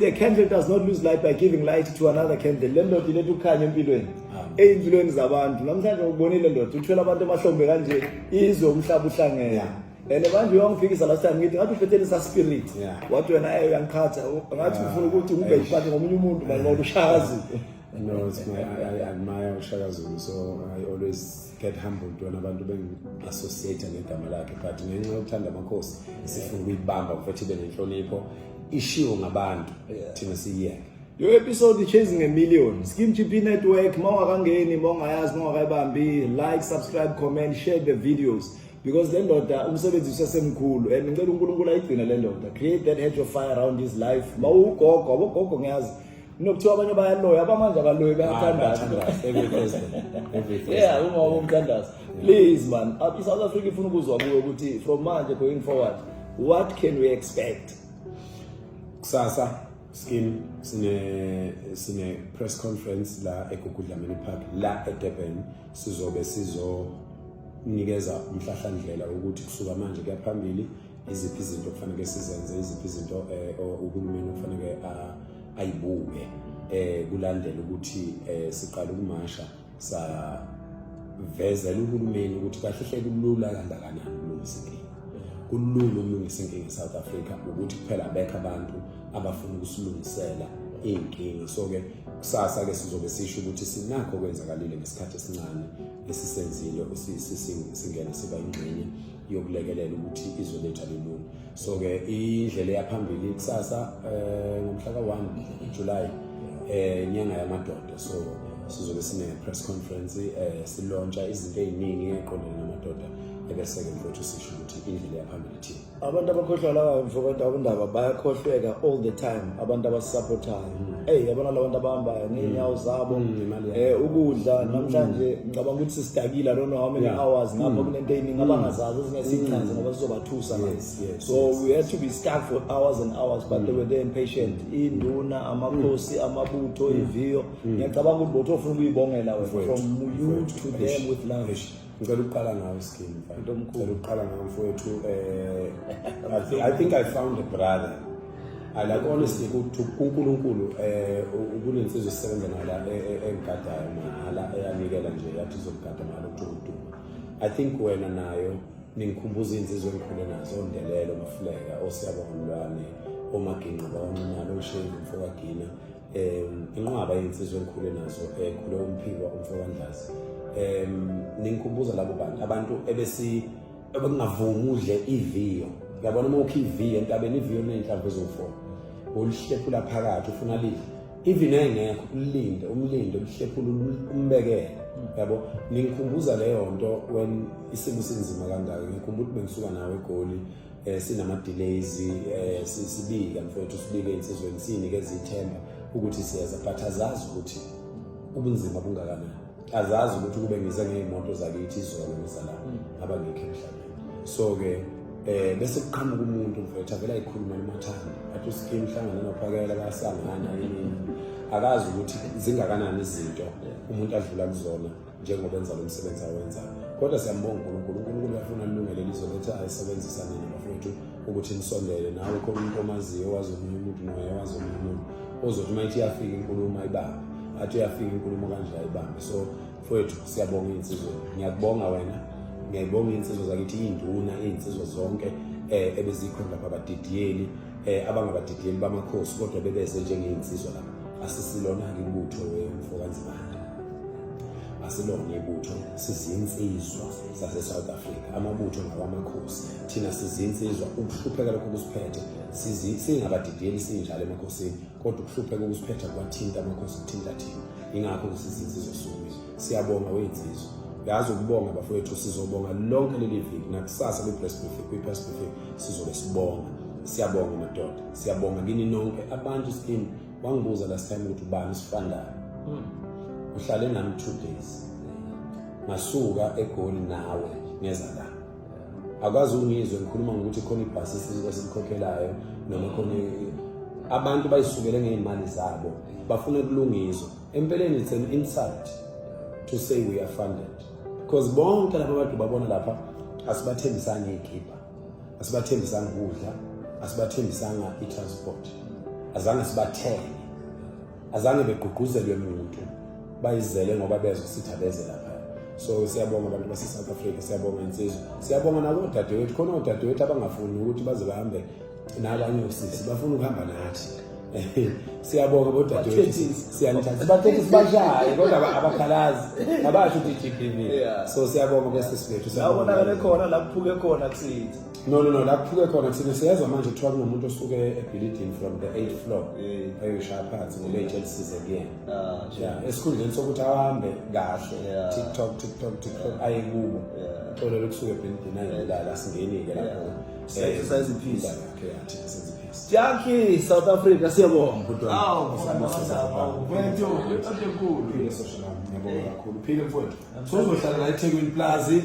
The candle does not lose light by giving light to another candle. Le ndoda iletha ukukhanya empilweni. Empilweni zabantu. Namhlanje ukubonile ndoda uthwele abantu emahlombe kanje izwe umhlaba uhlangene. And manje uyangifikisa last time ngithi ngathi uphethe isa spirit. Wathi wena uyangikhatha ngathi ufuna ukuthi ube yiphathe ngomunye umuntu manje ushakazi. No, it's I admire Shaka Zulu, so I always get humbled when abantu bengi-associate negama lakhe, but ngenxa yokuthanda amakhosi sifuna ukuyibamba futhi ibe nenhlonipho ishiwo ngabantu thina siyiyeke. Your episode Chasing a Million, Skim GP Network, mawakangeni, mawungayazi, mawakayibambi, like, subscribe, comment, share the videos. Because le ndoda umsebenzi usesemkhulu and ngicela uNkulunkulu ayigcine le ndoda. Create that hedge of fire around his life. Mawugogo, abogogo ngiyazi. Nokuthiwa abanye bayaloya, abamanje abaloyi bayathandaza. Every Thursday. Yeah, uma umthandaza. Please man, South Africa ifuna ukuzwa kuwe ukuthi from manje going forward, what can we expect? Kusasa Skim sine press conference la eGugudlamini Park la eDurban sizobe sizonikeza umhlahlandlela ukuthi kusuka manje kuya phambili iziphi izinto kufanele sizenze, iziphi izinto uhulumeni kufanele ayibuke kulandela ukuthi siqala ukumasha sa vezela uhulumeni ukuthi kahle hle kulula kangakanani ukulungisa inkinga. Kulula ukulungisa inkinga eSouth Africa ukuthi kuphela abekho abantu abafuna ukusilungisela inkinga. So ke kusasa ke sizobe sisho ukuthi sinakho kwenzakalile ngesikhathi esincane esisenzile singena siba ingxenye yokulekelela ukuthi izwe lethu alilunge. So ke indlela yaphambili kusasa ngomhla ka-1 July inyanga yamadoda, so sizobe sine press conference silauncha izinto eziningi eqondene namadoda ebese ke mfowethu sisho ukuthi indlela yaphambili thina. Abantu abakhohlwa mfowethu abandaba bayakhohlweka all the time, abantu abasupportayo. Yabona labantu abahambayo ngenyawo zabo ukudla namhlanje ngicabanga ukuthi sisidakile, I don't know how many hours ngapha kunento eyiningi abangazazi ezinesichaze ngoba sizobathusa manje. So we had to be stuck for hours and hours, but they were there impatient. Induna, amakhosi, amabutho, iviyo. Ngiyacabanga ukuthi botho ufuna ukuyibongela wena from you to them with love. Ngicela ukuqala ngawe Skim, ngicela ukuqala ngawe mfowethu. I think I found a brother. I like honestly ukuthi uNkulunkulu kunensizwe esisebenza nala engigadayo mahala eyanikela nje yathi izokugada mahala ukuthi I think wena nayo ningikhumbuza insizwe engikhule nazo Ndelelo Mafuleka, oSiyabongolwane, oMaginqa bawancinalo uShenge Mfowagina, inqwaba yensizwe engikhule nazo khule uMphiko uMfowandlazi. Ningikhumbuza labo abantu ebengavuma udle iviyo. Yabona uma ukhi iviyo entabeni iviyo nenhlamvu ezo4 ulihlephula phakathi ufuna lidle even engekho ulinde umlinde ulihlephula umbekele. Yabo ningikhumbuza leyo nto when isimo sinzima kangaka. Ngikhumbula ukuthi bengisuka nawe eGoli sinama delays sibika mfowethu sibike insizweni sinikeza ithemba ukuthi siyeza, but azazi ukuthi ubunzima bungakanani. Azazi ukuthi kube ngize ngeimoto zakithi izolungisa la abangekho emhlabeni. So ke bese kuqhamuka umuntu mfowethu avela ikhuluma nomathanda athi Skim hlangana nophakela basangana yini, akazi ukuthi zingakanani izinto umuntu adlula kuzona njengoba enza lo msebenzi awenza. Kodwa siyambonga uNkulunkulu uyafuna ilungelo lizoletha ayisebenzisane nabafowethu ukuthi nisondele nawe khona umuntu omaziyo owazi omunye umuntu noye owazi omunye umuntu ozothi uma ithi yafika inkulumo ayibambe, athi yafika inkulumo kanje ayibambe. So mfowethu siyabonga insizwe, ngiyakubonga wena, ngiyayibonga insizwe zakithi induna insizwe zonke ebezikhona lapha abadidiyeli abangabadidiyeli bamakhosi kodwa bebeze njengeinsizwe lapha. Asisilona ke ibutho weMfokanzibanda, asilona ibutho, sizinsizwa zase South Africa. Amabutho ngawamakhosi, thina sizinsizwa. Ukuhlupheka lokho kusiphethe singabadidiyeli sinjalo emakhosini, kodwa ukuhlupheka okusiphethe kwathinta amakhosi kuthinta thina. Ingakho sizinsizwa sonke. Siyabonga weinsizwa. Yazi ukubonga bafowethu, sizobonga lonke leli viki nakusasa kwiPress Buffet sizobe sibonga. Siyabonga madoda, siyabonga kini nonke abantu. Skim wangibuza last time ukuthi ubani sifandayo. Uhlale nami 2 days. Masuka eGoli nawe ngeza la. Akazi ungizwe ngikhuluma ngokuthi khona ibhasi esikhokhelayo noma khona abantu bayisukele ngeimali zabo bafuna ukulungiswa. Empeleni it's an insult to say we are funded, because bonke laba bantu babona lapha asibathembisanga ikhipha, asibathembisanga ukudla, asibathembisanga i-transport. azange sibathene, azange begqugquzelwe umuntu, bayizele ngoba bezwe sithi abeze lapha. So siyabonga abantu base South Africa, siyabonga insizwa, siyabonga nakodadewethu, khona odadewethu abangafuni ukuthi baze bahambe nabanye osisi, bafuna ukuhamba nathi. Siyabonga bodadewethu, siyanithanda, bathethi sibashaye kodwa abakhalazi, abasho ukuthi GBV. So siyabonga bese sibethu, siyabona kale khona la kuphuke khona kusithi. No, la kuphuke khona kusithi siyazwa manje kuthiwa kunomuntu osuke ebuilding from the 8th floor ayoshaya phansi ngoba eJelsize again. Yeah, esikhundleni sokuthi ahambe kahle TikTok aye kubo. Xolele kusuke ebuilding ayilala singenike lapho. Exercise peace. Exercise peace. Jackie, South Africa siyabonga kodwa. Wethu, uqhathekulu. Phile social ngiyabonga kakhulu. Phile mfowethu. Sozohlala la eThekwini Plaza.